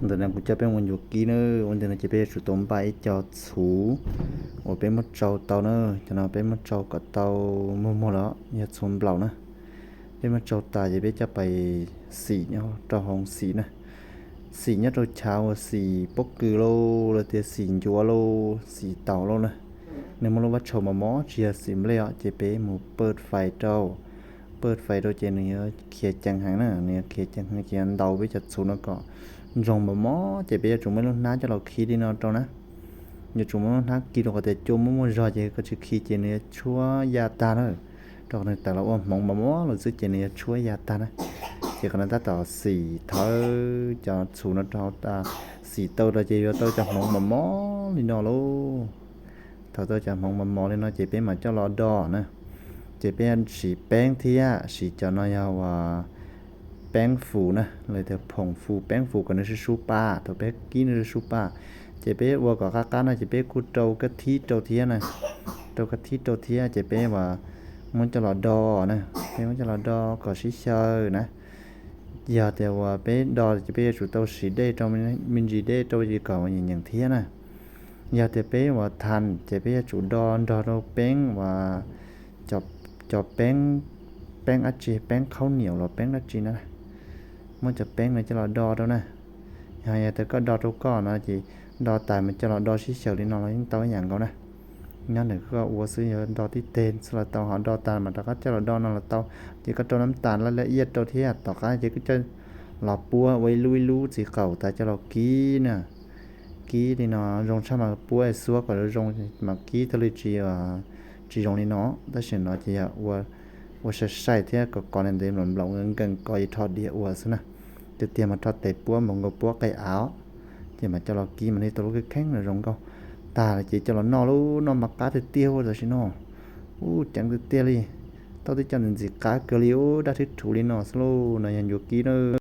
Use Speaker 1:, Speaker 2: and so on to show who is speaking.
Speaker 1: Giờ này cũng cho bên mình dục kỹ nữa,วันนี้จะไปสุดต้นไปจอดสูว่าเป็นมัดเจ้าเตาเนอะจะนอนเป็นมัดเจ้ากับเตามั่วๆแล้วอย่าชนเปล่านะเป็นมัดเจ้าตาจะไปจะไปสีเนาะเจ้าห้องสีนะสีเนี่ยเราเช้าสีปกคือโลแล้วแต่สีจัวโลสีเตาโลนะในมรวัดชมมอเชียสิมเลยอ่ะจะไปหมู่เปิดไฟเจ้าเปิดไฟเราจะเนี่ยเขียจังหังนะเนี่ยเขียจังหังเขียนเดาไปจัดสูนแล้วก็rong mà mó chỉ bây giờ chúng mình ná choเราkhí đi nó trong đó như chúng mình ná kỹ được có thể chúng mình rồi chỉ có chữ khí chỉ này chúa gia ta thôi trong này tại là mong mà mó là giữ chỉ này chúa gia ta đấy chỉ còn ta tỏ xì thở cho chủ nó cho ta xì tao là chỉ tao cho mong mà mó đi nó luôn thở tao cho mong mà mó lên nó chỉ biết mà cho nó đỏ nè chỉ biết xì bén thia xì cho nó nhau và bén phủ nèเลยแต่ผงฟูแป้งฟูก็นั่นคือซูป้าตัวเป๊กกี้นั่นคือซูป้าเจ๊เป๊ะวัวกับข้านะเจ๊เป๊ะกูโตกะทิโตเทียนะโตกะทิโตเทียเจ๊เป๊ะว่ามันจะหลอดอนะเป๊ะมันจะหลอดอก็ชิเชอร์นะอย่าแต่ว่าเป๊ะดอเจ๊เป๊ะสุดโตสีได้ตรงมินจีได้โตจีก่อนอย่างเทียนะอย่าแต่เป๊ะว่าทันเจ๊เป๊ะจุดดอเราแป้งว่าจอบแป้งอัดจีแป้งข้าวเหนียวหรอแป้งอัดจีนะมันจะแป้งมันจะเราดอแล้วนะแต่ก็ดอทุกก้อนนะจีดอตายมันจะเราดอชิเฉยๆนอนเรายังเตาอย่างเขานะงั้นเดี๋ยวก็อัวซื้อเยอะดอที่เตนสลัดเตาหอดอตาลมันแต่ก็จะเราดอนอนเราเตาจีก็ตัวน้ำตาลละเอียดตัวเทียต่อกันจีก็จะหลับปัวไว้ลุยรู้สีเก่าแต่จะเรากี้น่ะกี้นี่เนาะรงช่างมาปัวไอ้ซัวก็รงมากี้ทะเลจีรงนี่เนาะแต่เช่นเนาะจีว่าจะใช้เที่ยก็ก่อนนั้นเดิมหล่นเราเงินกันก็ทอดเดียวว่าซะนะจะเตรียมมาทอดแต่ปัวมงกับปัวไก่อ้าวจะมาจะเรากินมันในตัวลูกแข็งเลยรงก็ตาจะจะเรานอรู้นอมักกาเตี้ยวเลยสิเนาะจังเตี้ยเลยตอนที่จะนึกสิกาเกลียวได้ที่ถูกเลยเนาะสโลว์นะยันอยู่กินเนอ